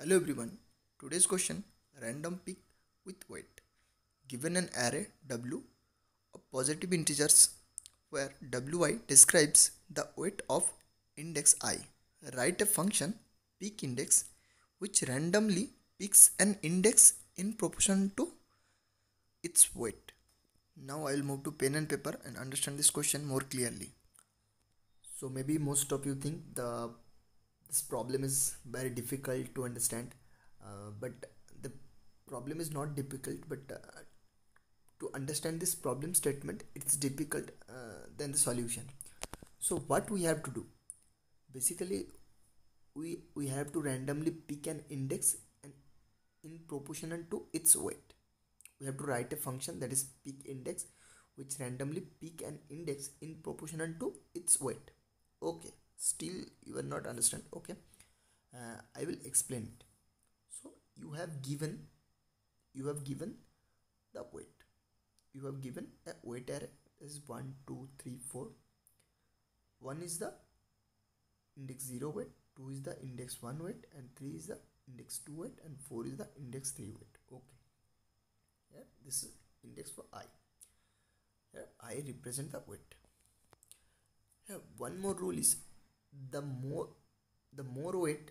Hello everyone. Today's question, random pick with weight. Given an array W of positive integers where Wi describes the weight of index I. Write a function pick index which randomly picks an index in proportion to its weight. Now I will move to pen and paper and understand this question more clearly. So maybe most of you think this problem is very difficult to understand, but the problem is not difficult. But to understand this problem statement, it's difficult than the solution. So what we have to do? Basically, we have to randomly pick an index and in proportional to its weight. We have to write a function that is pick index, which randomly pick an index in proportional to its weight. Okay, still you will not understand. Okay, I will explain it. So you have given the weight. You have given a weight array is 1 2 3 4. 1 is the index 0 weight, 2 is the index 1 weight, and 3 is the index 2 weight, and 4 is the index 3 weight. Okay, yeah, this is index for I. Here I represent the weight. Here one more rule is the more weight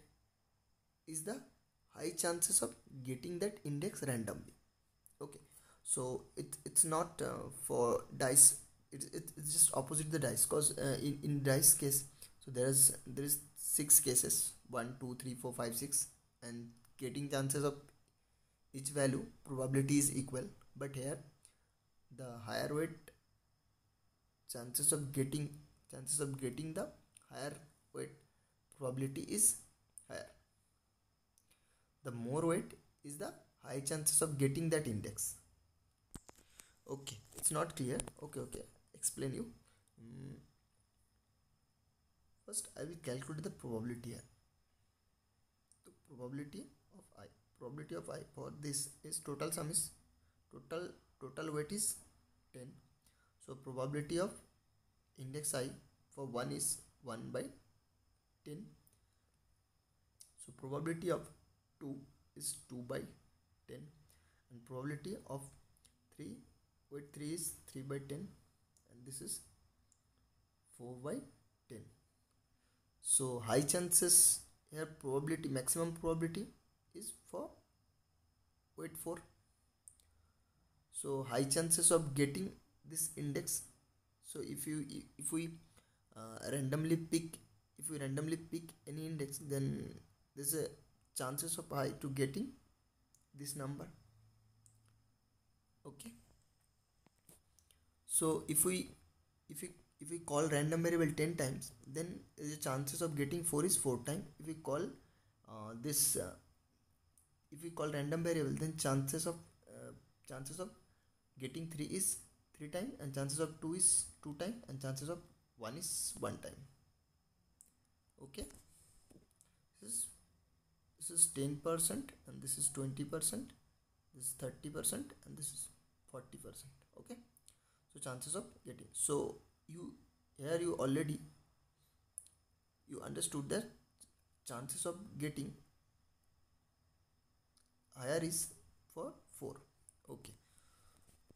is the high chances of getting that index randomly. Okay, so it's not for dice. It's just opposite the dice, because in dice case, so there is 6 cases, 1 2 3 4 5 6, and getting chances of each value probability is equal. But here the higher weight chances of getting the higher weight probability is higher. The more weight is the high chances of getting that index. Okay, it's not clear. Okay, explain you. First I will calculate the probability here. The probability of I for this is total sum is total weight is 10. So probability of index I for 1 is 1 by 10. So probability of 2 is 2 by 10, and probability of 3 weight 3 is 3 by 10, and this is 4 by 10. So high chances here, probability maximum probability is for weight 4. So high chances of getting this index. So if we randomly pick any index, then there's a chances of high to getting this number. Okay, so if we call random variable 10 times, then the chances of getting 4 is 4 times. If we call if we call random variable, then chances of getting 3 is 3 times, and chances of 2 is 2 times, and chances of 1 is 1 time. Okay, this is 10%, and this is 20%, this is 30%, and this is 40%. Okay, so chances of getting. So you already understood that chances of getting higher is for 4. Okay,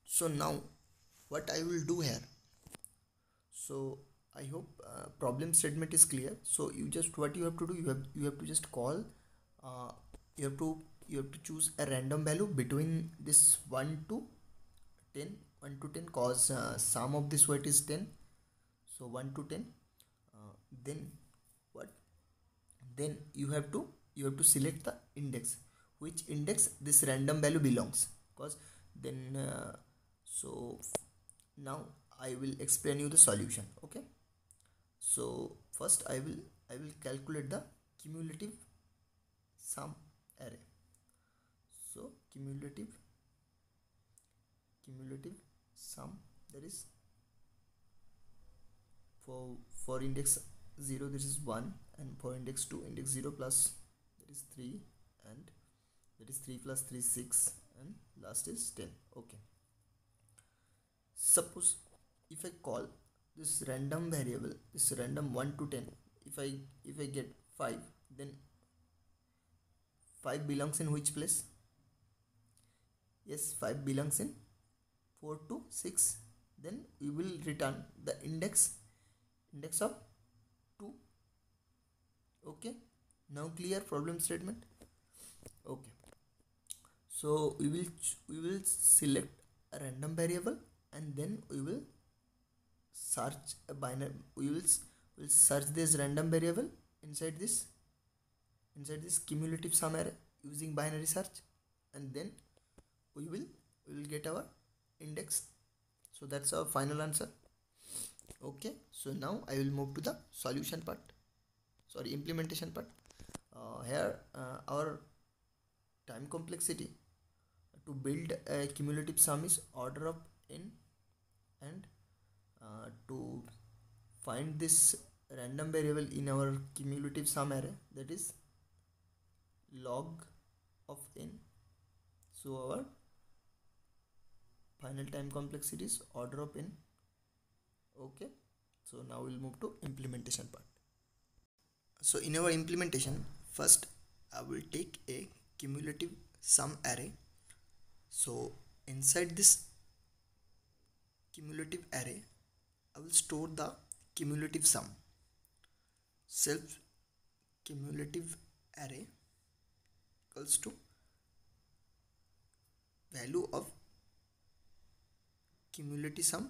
so now what I will do here, so I hope problem statement is clear. So what you have to do, you have to just call, you have to choose a random value between this 1 to 10, cause sum of this weight is 10. So 1 to 10, then what, then you have to select the index, which index this random value belongs, because then so now I will explain you the solution. Okay, so first I will calculate the cumulative sum array. So cumulative sum, that is for index 0 this is 1, and for index 2 index 0 plus that is 3, and that is 3 plus 3 6, and last is 10. Okay, suppose if I call this random variable, this random 1 to 10, if I get 5, then 5 belongs in which place? Yes, 5 belongs in 4 to 6. Then we will return the index of 2. Okay, now clear problem statement. Okay, so we will select a random variable, and then we will search a binary. Will search this random variable inside this cumulative sum array using binary search, and then we will get our index. So that's our final answer. Okay, so now I will move to the solution part, sorry, implementation part. Here our time complexity to build a cumulative sum is order of n, and to find this random variable in our cumulative sum array, that is log of n. So our final time complexity is order of n. Okay, so now we'll move to implementation part. So in our implementation, first I will take a cumulative sum array. So inside this cumulative array, I will store the cumulative sum. Self cumulative array equals to value of cumulative sum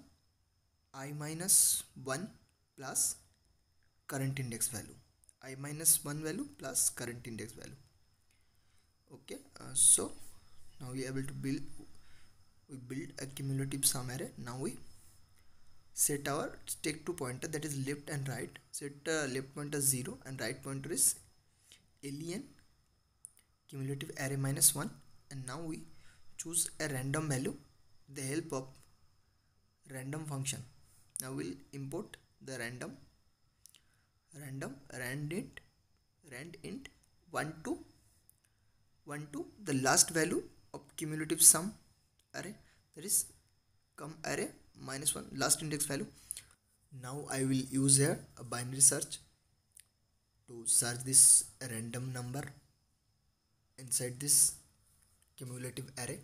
I minus 1 plus current index value. I minus 1 value plus current index value. Okay, so now we are able to build a cumulative sum array. Now we set our take two pointer, that is left and right. Set left pointer 0 and right pointer is len cumulative array minus 1, and now we choose a random value with the help of random function. Now we'll import the random randint 1 to the last value of cumulative sum array, that is cum array minus 1 last index value. Now I will use here a binary search to search this random number inside this cumulative array,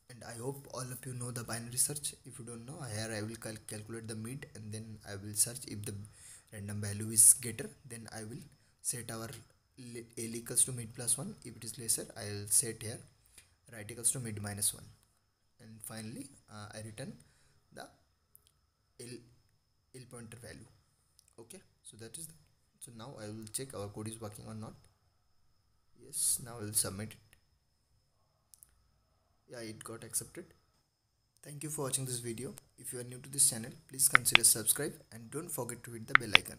and I hope all of you know the binary search. If you don't know, here I will calculate the mid, and then I will search. If the random value is greater, then I will set our L equals to mid plus 1. If it is lesser, I will set here right equals to mid minus 1, and finally I return the L pointer value. Okay, so that is so now I will check our code is working or not. Yes, now I will submit it. Yeah, it got accepted. Thank you for watching this video. If you are new to this channel, please consider subscribe and don't forget to hit the bell icon.